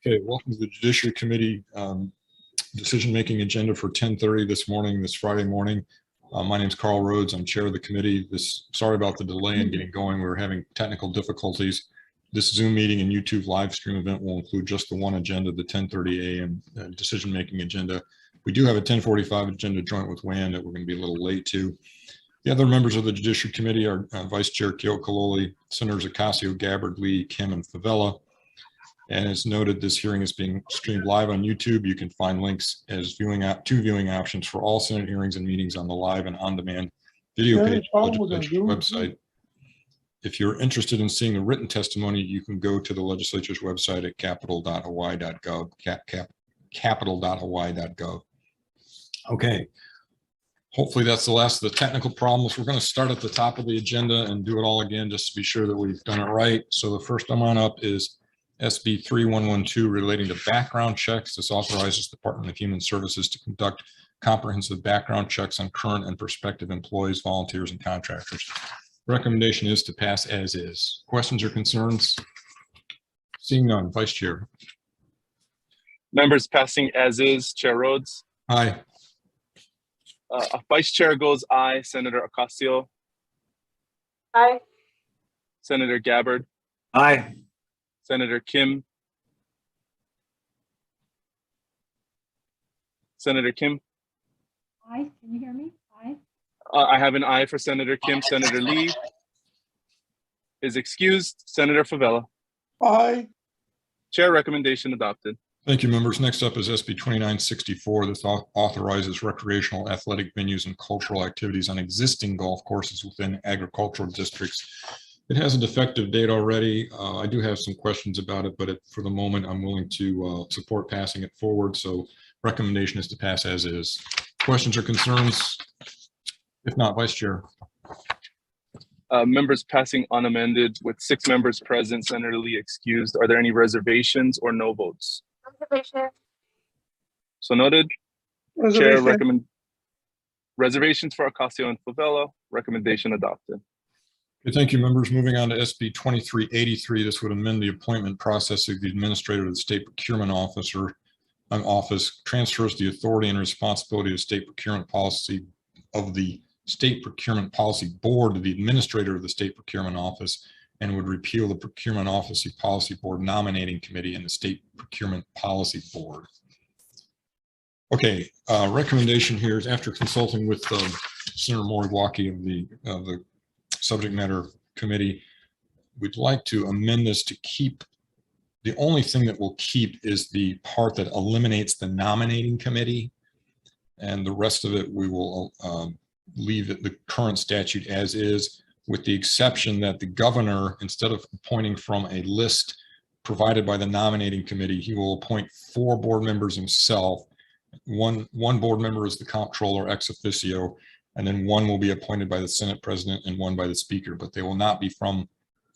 Okay, welcome to the Judiciary Committee decision-making agenda for 10:30 this morning, this Friday morning. My name is Carl Rhodes. I'm chair of the committee. Sorry about the delay in getting going. We were having technical difficulties. This Zoom meeting and YouTube live stream event will include just the one agenda, the 10:30 a.m. Decision-making agenda. We do have a 10:45 agenda joint with WAN that we're going to be a little late to. The other members of the Judiciary Committee are Vice Chair Keokalole, Senators Ocasio, Gabbard, Lee, Kim, and Favela. And as noted, this hearing is being streamed live on YouTube. You can find links as two viewing options for all Senate hearings and meetings on the live and on-demand video page on the legislature website. If you're interested in seeing the written testimony, you can go to the legislature's website at capital.hawaii.gov, capital.hawaii.gov. Okay. Hopefully that's the last of the technical problems. We're going to start at the top of the agenda and do it all again just to be sure that we've done it right. So the first I'm on up is SB 3112 relating to background checks. This authorizes the Department of Human Services to conduct comprehensive background checks on current and prospective employees, volunteers, and contractors. Recommendation is to pass as is. Questions or concerns? Seeing none. Vice Chair. Members passing as is. Chair Rhodes. Aye. Vice Chair goes aye. Senator Ocasio. Aye. Senator Gabbard. Aye. Senator Kim. Senator Kim. Aye. Can you hear me? Aye. I have an aye for Senator Kim. Senator Lee is excused. Senator Favela. Aye. Chair recommendation adopted. Thank you, members. Next up is SB 2964. This authorizes recreational, athletic venues and cultural activities on existing golf courses within agricultural districts. It has a defective date already. I do have some questions about it, but for the moment, I'm willing to support passing it forward. So recommendation is to pass as is. Questions or concerns? If not, Vice Chair. Members passing unamended with 6 members present. Senator Lee excused. Are there any reservations or no votes? Reservation. So noted. Chair recommend reservations for Ocasio and Favela. Recommendation adopted. Okay, thank you, members. Moving on to SB 2383. This would amend the appointment process of the administrator of the state procurement office, transfers the authority and responsibility of state procurement policy of the State Procurement Policy Board to the administrator of the State Procurement Office, and would repeal the Procurement Office Policy Board Nominating Committee and the State Procurement Policy Board. Okay, recommendation here is, after consulting with Senator Moriwaki of the subject matter committee, we'd like to amend this to keep, the only thing that we'll keep is the part that eliminates the nominating committee, and the rest of it we will leave the current statute as is, with the exception that the governor, instead of appointing from a list provided by the nominating committee, he will appoint 4 board members himself. One board member is the comptroller ex officio, and then 1 will be appointed by the Senate president and 1 by the speaker, but they will not be from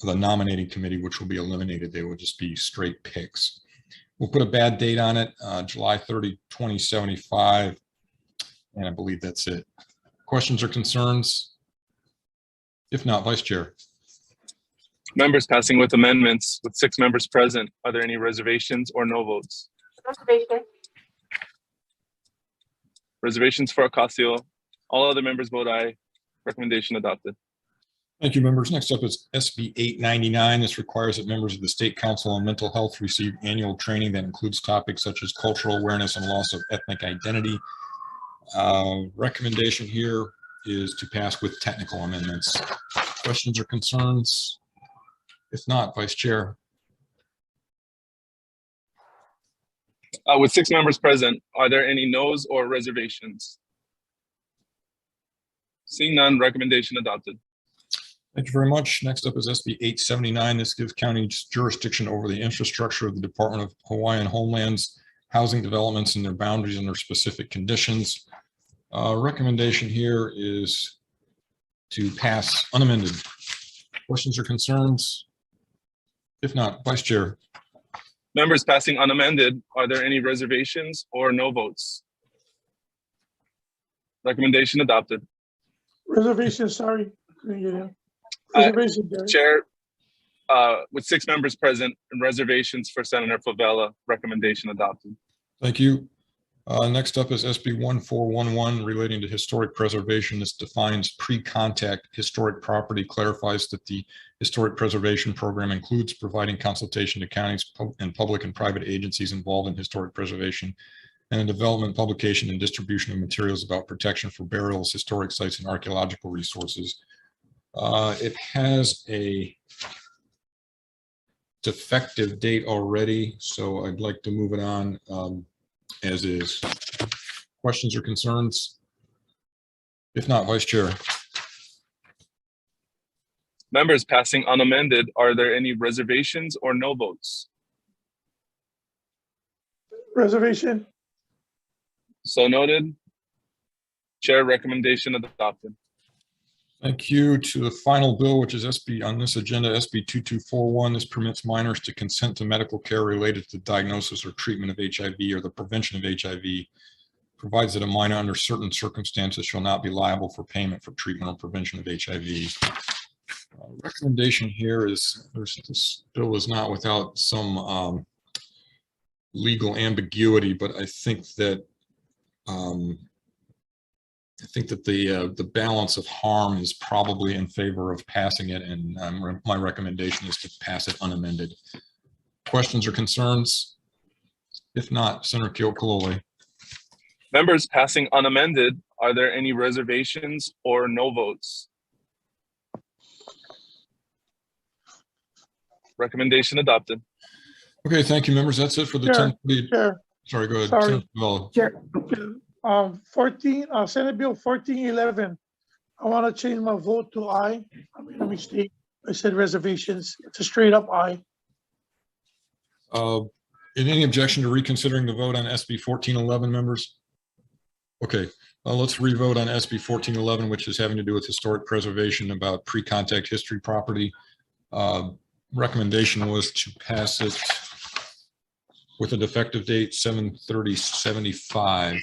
the nominating committee, which will be eliminated. They will just be straight picks. We'll put a bad date on it, July 30, 2075, and I believe that's it. Questions or concerns? If not, Vice Chair. Members passing with amendments with 6 members present. Are there any reservations or no votes? Reservation. Reservations for Ocasio. All other members vote aye. Recommendation adopted. Thank you, members. Next up is SB 899. This requires that members of the State Council on Mental Health receive annual training that includes topics such as cultural awareness and loss of ethnic identity. Recommendation here is to pass with technical amendments. Questions or concerns? If not, Vice Chair. With 6 members present, are there any no's or reservations? Seeing none, recommendation adopted. Thank you very much. Next up is SB 879. This gives county jurisdiction over the infrastructure of the Department of Hawaiian Homeland's housing developments and their boundaries and their specific conditions. Recommendation here is to pass unamended. Questions or concerns? If not, Vice Chair. Members passing unamended, are there any reservations or no votes? Recommendation adopted. Reservation, sorry. Couldn't get in. Reservation, Gary. Chair, with 6 members present and reservations for Senator Favela. Recommendation adopted. Thank you. Next up is SB 1411 relating to historic preservation. This defines pre-contact historic property, clarifies that the historic preservation program includes providing consultation to counties and public and private agencies involved in historic preservation, and the development, publication, and distribution of materials about protection for burials, historic sites, and archaeological resources. It has a defective date already, so I'd like to move it on as is. Questions or concerns? If not, Vice Chair. Members passing unamended, are there any reservations or no votes? Reservation. So noted. Chair, recommendation adopted. Thank you. To the final bill, which is SB on this agenda, SB 2241. This permits minors to consent to medical care related to diagnosis or treatment of HIV or the prevention of HIV. Provides that a minor under certain circumstances shall not be liable for payment for treatment or prevention of HIV. Recommendation here is this bill is not without some legal ambiguity, but I think that the balance of harm is probably in favor of passing it, and my recommendation is to pass it unamended. Questions or concerns? If not, Senator Keokalole. Members passing unamended, are there any reservations or no votes? Recommendation adopted. Okay, thank you, members. That's it for the Chair, 10th. Chair, Sorry, go ahead. Sorry. Senator Favela. Chair, Senate Bill 1411. I want to change my vote to aye. I made a mistake. I said reservations. It's a straight up aye. Any objection to reconsidering the vote on SB 1411, members? Okay, let's revote on SB 1411, which is having to do with historic preservation about pre-contact history property. Recommendation was to pass it with a defective date 7/30/75.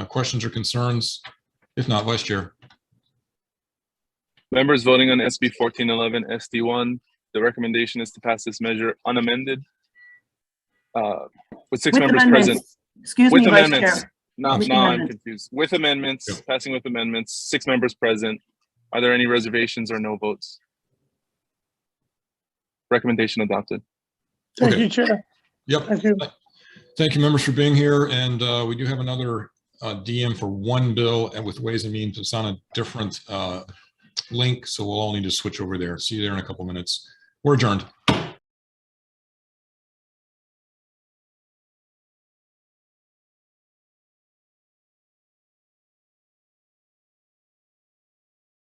Questions or concerns? If not, Vice Chair. Members voting on SB 1411 SD1, the recommendation is to pass this measure unamended with 6 members present. Excuse With me, Vice amendments. Chair. Now With I'm amendments. confused. With amendments, Yeah. passing with amendments, 6 members present. Are there any reservations or no votes? Recommendation adopted. Thank Okay. you, Chair. Yep. Thank you. Thank you, members, for being here. And we do have another DM for one bill and with Ways and Means. It's on a different link, so we'll all need to switch over there. See you there in a couple minutes. We're adjourned.